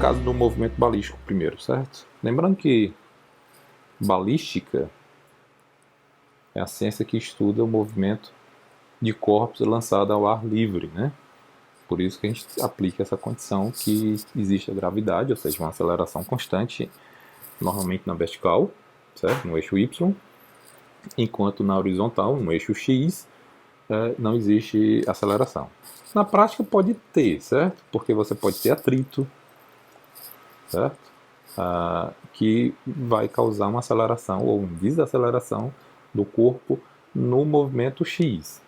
caso do movimento balístico primeiro, certo? Lembrando que balística é a ciência que estuda o movimento de corpos lançados ao ar livre, né? Por isso que a gente aplica essa condição que existe a gravidade, ou seja, uma aceleração constante, normalmente na vertical, certo? No eixo Y, enquanto na horizontal, no eixo X, não existe aceleração. Na prática pode ter, certo? Porque você pode ter atrito, certo? Que vai causar uma aceleração ou uma desaceleração do corpo no movimento X.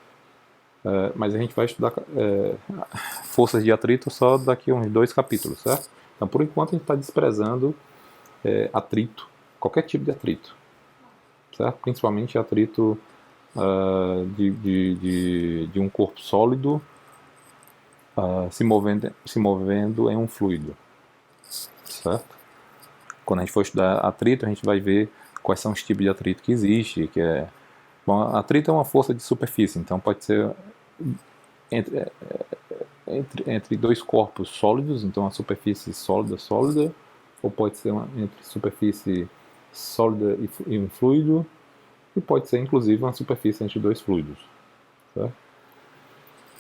Mas a gente vai estudar forças de atrito só daqui a uns 2 capítulos, certo? Então, por enquanto, a gente está desprezando atrito, qualquer tipo de atrito, certo? Principalmente atrito de um corpo sólido se movendo em um fluido, certo? Quando a gente for estudar atrito, a gente vai ver quais são os tipos de atrito que existe, bom, atrito é uma força de superfície, então pode ser entre dois corpos sólidos, então a superfície sólida, ou pode ser entre superfície sólida e um fluido, e pode ser inclusive uma superfície entre dois fluidos, certo?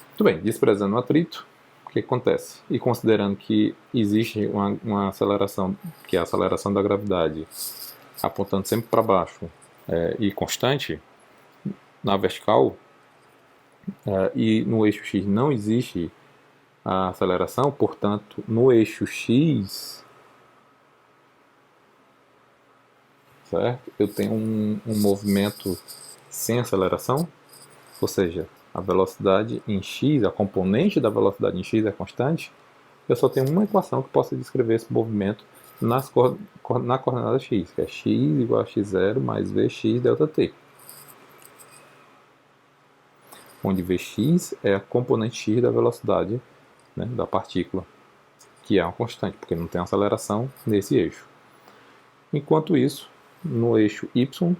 Muito bem, desprezando o atrito, o que acontece? E considerando que existe uma aceleração, que é a aceleração da gravidade, apontando sempre para baixo e constante, na vertical, e no eixo X não existe a aceleração, portanto, no eixo X, certo? Eu tenho um movimento sem aceleração, ou seja, a velocidade em x, a componente da velocidade em x é constante, eu só tenho uma equação que possa descrever esse movimento na coordenada x, que é x igual a x0 mais vx delta t. Onde vx é a componente x da velocidade, né, da partícula, que é uma constante, porque não tem aceleração nesse eixo. Enquanto isso, no eixo y,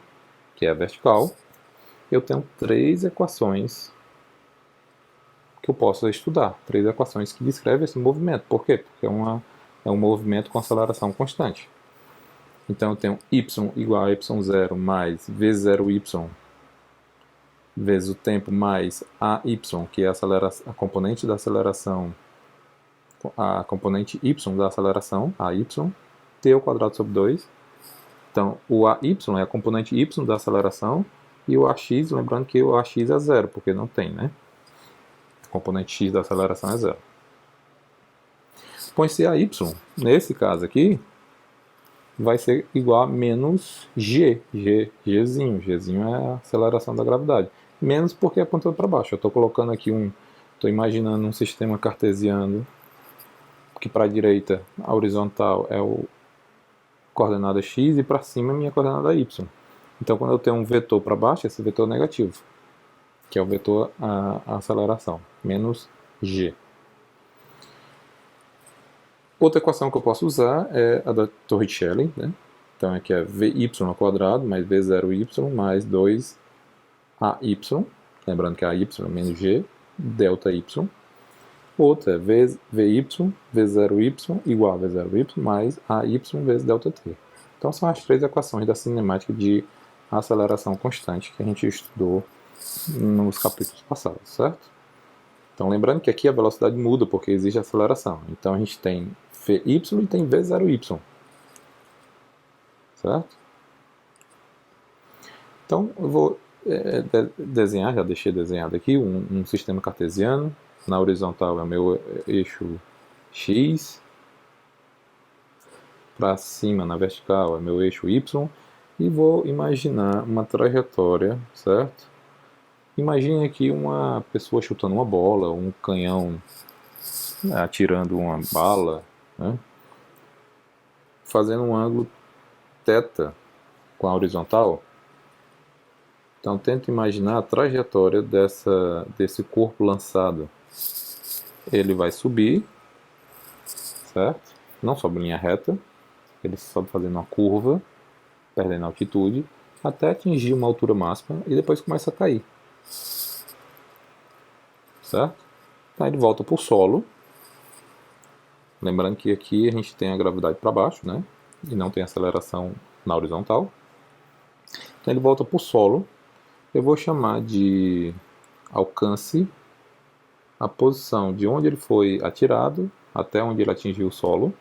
que é a vertical, eu tenho 3 equações que eu posso estudar, 3 equações que descrevem esse movimento. Por quê? Porque é um movimento com aceleração constante. Então eu tenho y igual a y0 mais v0y vezes o tempo mais AY, que é a componente da aceleração, a componente y da aceleração, AY, t ao quadrado sobre 2. Então, o AY é a componente y da aceleração, e o AX, lembrando que o AX é zero, porque não tem, né? A componente x da aceleração é zero. Põe-se AY, nesse caso aqui, vai ser igual a menos G, Gzinho é a aceleração da gravidade. Menos porque é apontando para baixo. Eu estou colocando aqui estou imaginando um sistema cartesiano, que para a direita, a horizontal é o coordenada x e para cima a minha coordenada y. Então, quando eu tenho um vetor para baixo, esse vetor é negativo, que é o vetor a aceleração, menos g. Outra equação que eu posso usar é a da Torricelli, né? Então aqui é vy ao quadrado mais v0y mais 2ay, lembrando que ay é menos g, delta y. Outra é vy, v0y igual a v0y mais ay vezes delta t. Então são as 3 equações da cinemática de aceleração constante que a gente estudou nos capítulos passados, certo? Então lembrando que aqui a velocidade muda porque existe aceleração. Então a gente tem vy e tem v0y, certo? Então eu vou desenhar, já deixei desenhado aqui um sistema cartesiano. Na horizontal é o meu eixo x, para cima na vertical é meu eixo y, e vou imaginar uma trajetória, certo? Imagine aqui uma pessoa chutando uma bola, um canhão atirando uma bala, né? Fazendo um ângulo θ com a horizontal. Então tenta imaginar a trajetória desse corpo lançado. Ele vai subir, certo? Não sobe em linha reta, ele sobe fazendo uma curva, perdendo altitude, até atingir uma altura máxima e depois começa a cair, certo? Então ele volta para o solo, Lembrando que aqui a gente tem a gravidade para baixo, né? E não tem aceleração na horizontal. Então ele volta para o solo. Eu vou chamar de alcance a posição de onde ele foi atirado até onde ele atingiu o solo.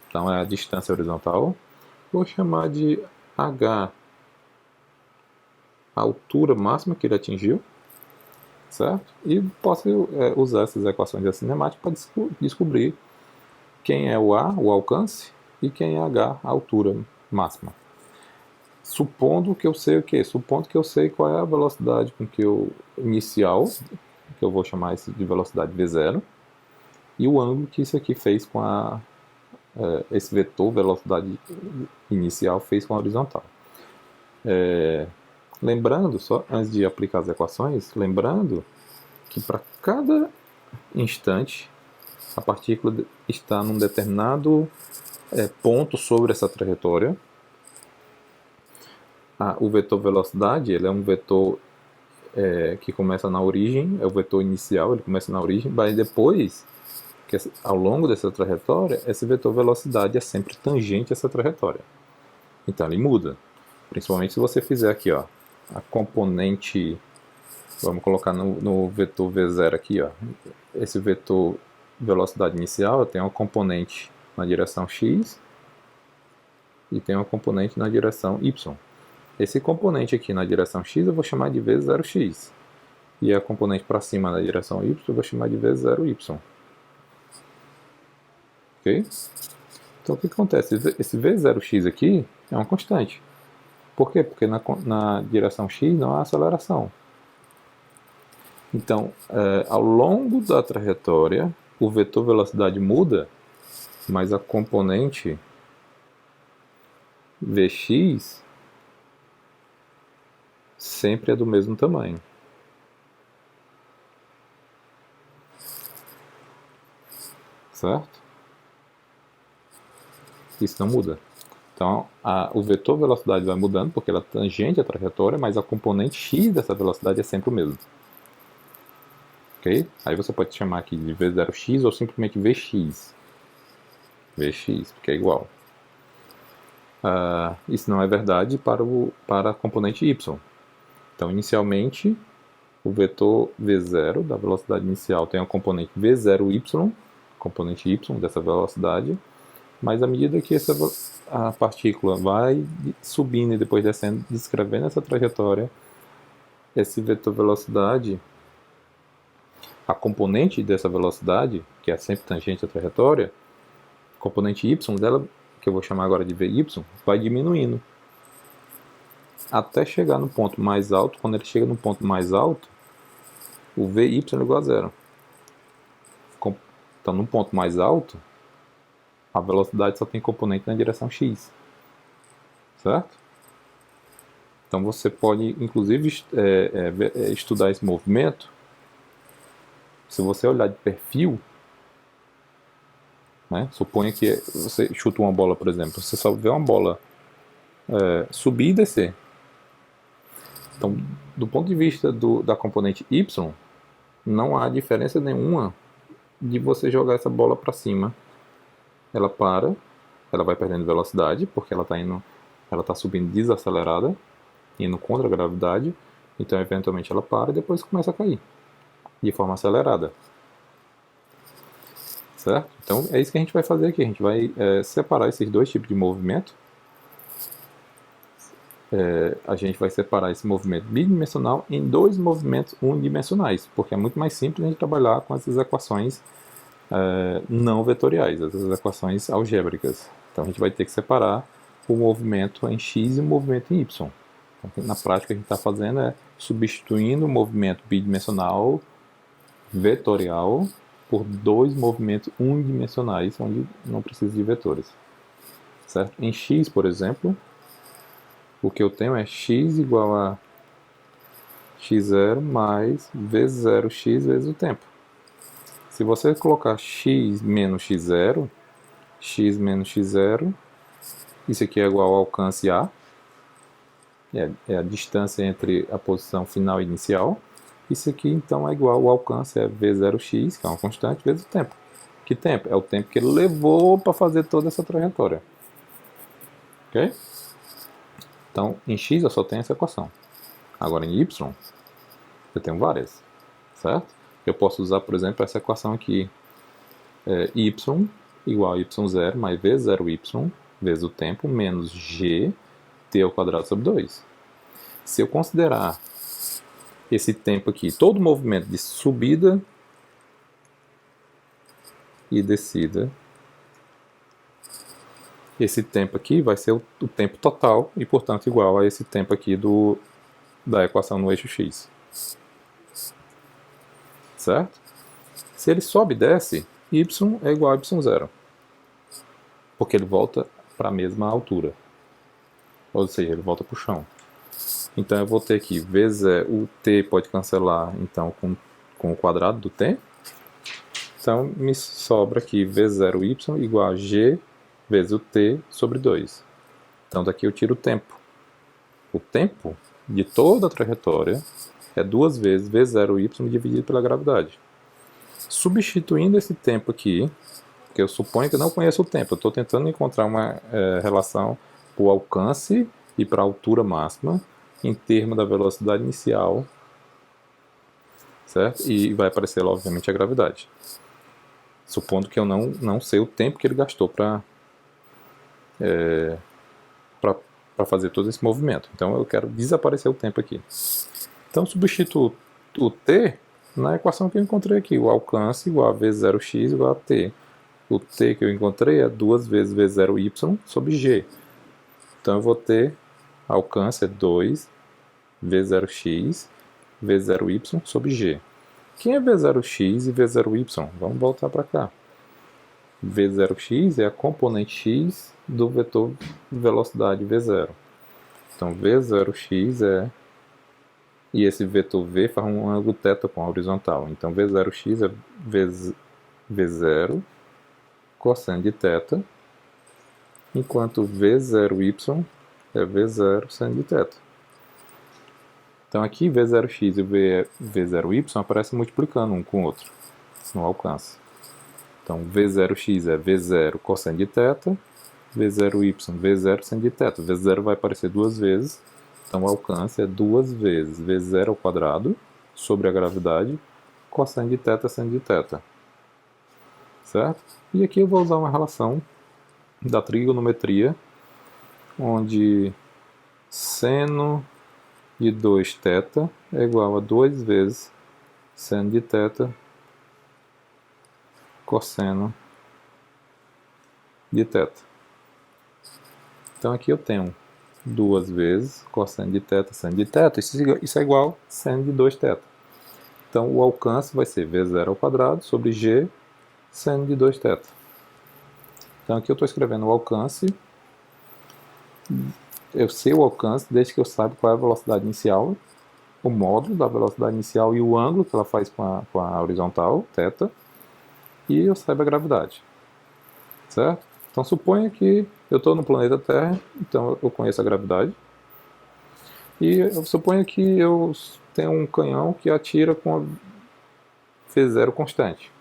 Então é a distância horizontal. Vou chamar de h a altura máxima que ele atingiu, certo? E posso usar essas equações da cinemática para descobrir quem é o A, o alcance, e quem é H, a altura máxima. Supondo que eu sei o quê? Supondo que eu sei qual é a velocidade com que eu inicial, que eu vou chamar isso de velocidade V0, e o ângulo que isso aqui fez com esse vetor velocidade inicial fez com a horizontal. Lembrando, só antes de aplicar as equações, lembrando que para cada instante a partícula está num determinado ponto sobre essa trajetória. O vetor velocidade ele é um vetor que começa na origem, é o vetor inicial, ele começa na origem, mas depois, ao longo dessa trajetória, esse vetor velocidade é sempre tangente a essa trajetória. Então ele muda. Principalmente se você fizer aqui, ó, a componente, vamos colocar no vetor V0 aqui, ó, esse vetor velocidade inicial tem uma componente na direção x e tem uma componente na direção y. Esse componente aqui na direção x eu vou chamar de V0x. E a componente para cima na direção y eu vou chamar de V0y. Ok? Então o que acontece? Esse V0x aqui é uma constante. Por quê? Porque na direção x não há aceleração. Então, ao longo da trajetória, o vetor velocidade muda, mas a componente Vx sempre é do mesmo tamanho. Certo? Isso não muda. Então, o vetor velocidade vai mudando porque ela é tangente à trajetória, mas a componente x dessa velocidade é sempre o mesmo. Ok? Aí você pode chamar aqui de V0x ou simplesmente Vx. Vx, porque é igual. Isso não é verdade para a componente y. Então, inicialmente, o vetor V0 da velocidade inicial tem a componente V0y, componente y dessa velocidade, mas à medida que a partícula vai subindo e depois descendo, descrevendo essa trajetória, esse vetor velocidade, a componente dessa velocidade, que é sempre tangente à trajetória, a componente y dela, que eu vou chamar agora de Vy, vai diminuindo até chegar no ponto mais alto. Quando ele chega no ponto mais alto, o Vy é igual a zero. Então, no ponto mais alto, a velocidade só tem componente na direção x. Certo? Então você pode, inclusive, estudar esse movimento. Se você olhar de perfil, né, suponha que você chuta uma bola, por exemplo, você só vê uma bola subir e descer. Então, do ponto de vista da componente y, não há diferença nenhuma de você jogar essa bola para cima. Ela para, ela vai perdendo velocidade, porque ela está subindo desacelerada, indo contra a gravidade, então eventualmente ela para e depois começa a cair, de forma acelerada. Certo? Então é isso que a gente vai fazer aqui, a gente vai separar esses dois tipos de movimento. A gente vai separar esse movimento bidimensional em dois movimentos unidimensionais, porque é muito mais simples a gente trabalhar com essas equações não vetoriais, essas equações algébricas. Então a gente vai ter que separar o movimento em x e o movimento em y. Então, na prática, o que a gente está fazendo é substituindo o movimento bidimensional vetorial por dois movimentos unidimensionais, onde não precisa de vetores. Certo? Em x, por exemplo, o que eu tenho é x igual a x0 mais v0x vezes o tempo. Se você colocar x menos x0, x menos x0, isso aqui é igual ao alcance A, é a distância entre a posição final e inicial. Isso aqui então é igual ao alcance, é v0x, que é uma constante, vezes o tempo, Que tempo? É o tempo que ele levou para fazer toda essa trajetória. Ok? Então, em x eu só tenho essa equação. Agora, em y, eu tenho várias. Certo? Eu posso usar, por exemplo, essa equação aqui. Y igual a y0 mais v0y vezes o tempo menos g t ao quadrado sobre 2. Se eu considerar esse tempo aqui, todo o movimento de subida e descida, esse tempo aqui vai ser o tempo total e, portanto, igual a esse tempo aqui da equação no eixo x. Certo? Se ele sobe e desce, y é igual a y0, porque ele volta para a mesma altura, ou seja, ele volta para o chão. Então eu vou ter aqui v0, o t pode cancelar então com o quadrado do t. Então me sobra aqui v0y igual a g vezes o t sobre 2. Então daqui eu tiro o tempo. O tempo de toda a trajetória é 2 vezes v0y dividido pela gravidade. Substituindo esse tempo aqui, que eu suponho que eu não conheço o tempo, eu estou tentando encontrar uma relação para o alcance e para a altura máxima em termos da velocidade inicial, certo? E vai aparecer, obviamente, a gravidade. Supondo que eu não sei o tempo que ele gastou para fazer todo esse movimento. Então eu quero desaparecer o tempo aqui. Então substituo o t na equação que eu encontrei aqui. O alcance igual a v0x igual a t. O t que eu encontrei é 2 vezes v0y sobre g. Então eu vou ter alcance é 2 v0x v0y sobre g. Quem é v0x e v0y? Vamos voltar para cá. v0x é a componente x do vetor velocidade v0. Então v0x é... E esse vetor v faz um ângulo θ com a horizontal. Então v0x é v0 cosseno de θ, enquanto v0y é v0 seno de θ. Então aqui v0x e v0y aparecem multiplicando um com o outro no alcance. Então v0x é v0 cosseno de θ, v0y v0 seno de θ. v0 vai aparecer duas vezes, então o alcance é 2 vezes v0 ao quadrado sobre a gravidade cosseno de θ seno de θ. Certo? E aqui eu vou usar uma relação da trigonometria, onde seno de 2θ é igual a 2 vezes seno de θ cosseno de θ. Então aqui eu tenho 2 vezes cosseno de θ seno de θ, isso é igual a seno de 2θ. Então o alcance vai ser v0 ao quadrado sobre g seno de 2θ. Então aqui eu estou escrevendo o alcance. Eu sei o alcance desde que eu saiba qual é a velocidade inicial, o módulo da velocidade inicial e o ângulo que ela faz com a horizontal, θ, e eu saiba a gravidade. Certo? Então suponha que eu estou no planeta Terra, então eu conheço a gravidade. E eu suponho que eu tenho um canhão que atira com a V0 constante.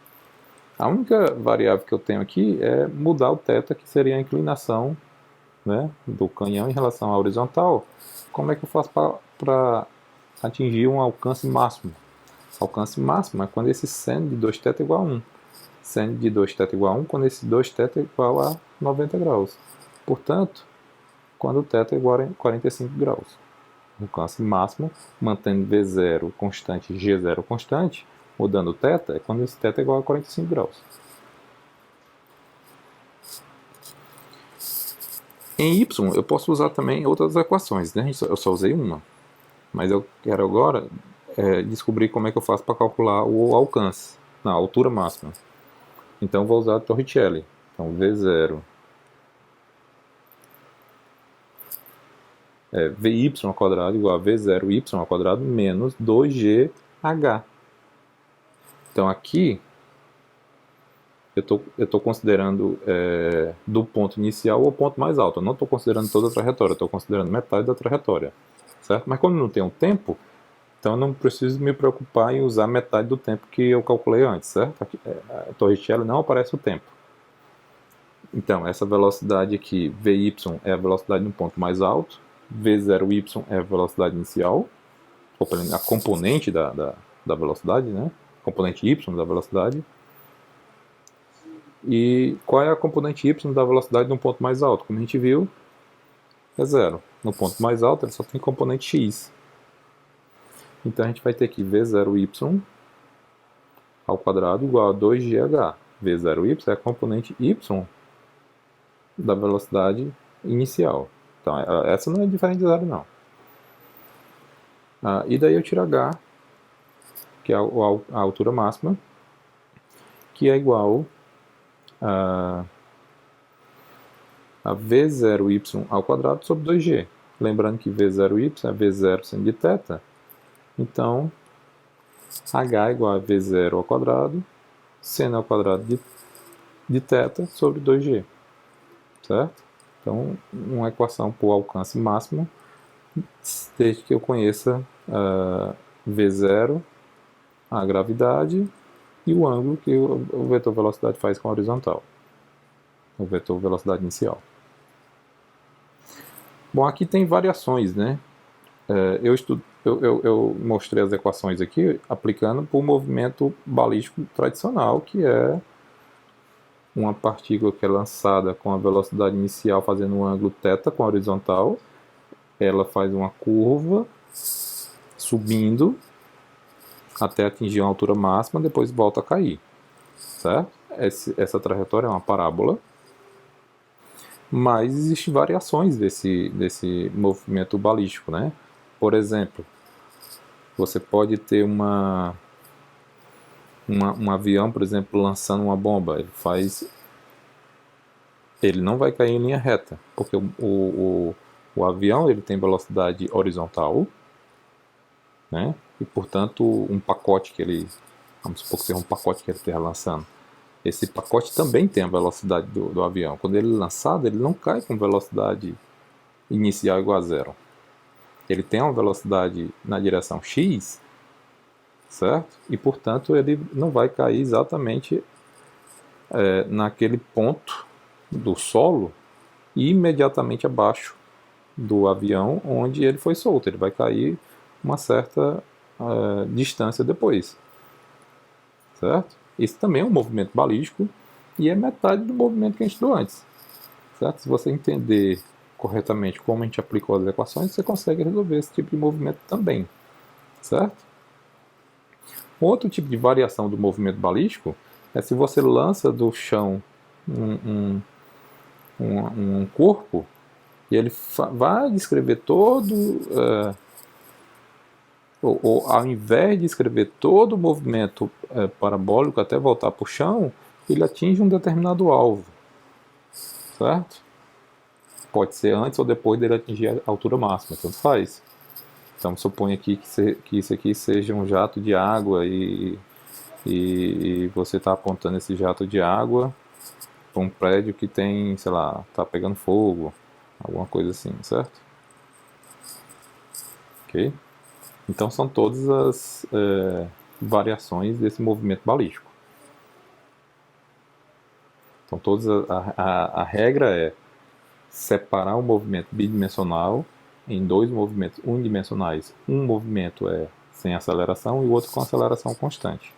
A única variável que eu tenho aqui é mudar o θ, que seria a inclinação, né, do canhão em relação à horizontal. Como é que eu faço para atingir um alcance máximo? Alcance máximo é quando esse seno de 2θ é igual a 1. Seno de 2θ igual a 1 quando esse 2θ é igual a 90 graus. Portanto, quando o θ é igual a 45 graus. Alcance máximo, mantendo V0 constante e G0 constante, mudando o θ, é quando esse θ é igual a 45 graus. Em y, eu posso usar também outras equações, né? Eu só usei uma. Mas eu quero agora descobrir como é que eu faço para calcular o alcance, na altura máxima. Então vou usar a Torricelli. Então V0 Vy ao quadrado igual a V0y ao quadrado menos 2gh. Então aqui eu estou considerando do ponto inicial ao ponto mais alto. Eu não estou considerando toda a trajetória, estou considerando metade da trajetória. Certo? Mas como não tem um tempo, Então eu não preciso me preocupar em usar metade do tempo que eu calculei antes, certo? Aqui, a Torricelli não aparece o tempo. Então, essa velocidade aqui, Vy, é a velocidade no ponto mais alto, V0y é a velocidade inicial, ou a componente da velocidade, né? Componente y da velocidade. E qual é a componente y da velocidade no ponto mais alto? Como a gente viu, é zero. No ponto mais alto ele só tem componente x. Então a gente vai ter que v0y ao quadrado igual a 2gh. v0y é a componente y da velocidade inicial. Então essa não é diferente de zero, não. E daí eu tiro h, que é a altura máxima, que é igual a v0y ao quadrado sobre 2g. Lembrando que v0y é v0 seno de θ. Então, h é igual a v0 ao quadrado, seno ao quadrado de θ sobre 2g. Certo? Então, uma equação por alcance máximo, desde que eu conheça v0, a gravidade, e o ângulo que o vetor velocidade faz com a horizontal. O vetor velocidade inicial. Bom, aqui tem variações, né? Eu mostrei as equações aqui aplicando para o movimento balístico tradicional, que é uma partícula que é lançada com a velocidade inicial fazendo um ângulo θ com a horizontal. Ela faz uma curva subindo até atingir uma altura máxima, depois volta a cair. Certo? Essa trajetória é uma parábola. Mas existem variações desse movimento balístico, né? Por exemplo, você pode ter um avião, por exemplo, lançando uma bomba. Ele não vai cair em linha reta, porque o avião ele tem velocidade horizontal, né? E, portanto, um pacote vamos supor que seja um pacote que ele esteja lançando. Esse pacote também tem a velocidade do avião. Quando ele é lançado, ele não cai com velocidade inicial igual a zero. Ele tem uma velocidade na direção x, certo? E, portanto, ele não vai cair exatamente naquele ponto do solo e imediatamente abaixo do avião onde ele foi solto. Ele vai cair uma certa distância depois, certo? Esse também é um movimento balístico e é metade do movimento que a gente estudou antes, certo? Se você entender corretamente como a gente aplicou as equações, você consegue resolver esse tipo de movimento também, certo? Outro tipo de variação do movimento balístico é se você lança do chão um corpo e ele vai descrever todo, ou ao invés de escrever todo o movimento parabólico até voltar para o chão, ele atinge um determinado alvo, certo? Pode ser antes ou depois dele atingir a altura máxima, tanto faz. Então suponha aqui que isso aqui seja um jato de água e você está apontando esse jato de água para um prédio que tem, sei lá, está pegando fogo, alguma coisa assim, certo? Ok? Então são todas as variações desse movimento balístico. Então a regra é separar o movimento bidimensional em dois movimentos unidimensionais. Um movimento é sem aceleração e o outro com aceleração constante.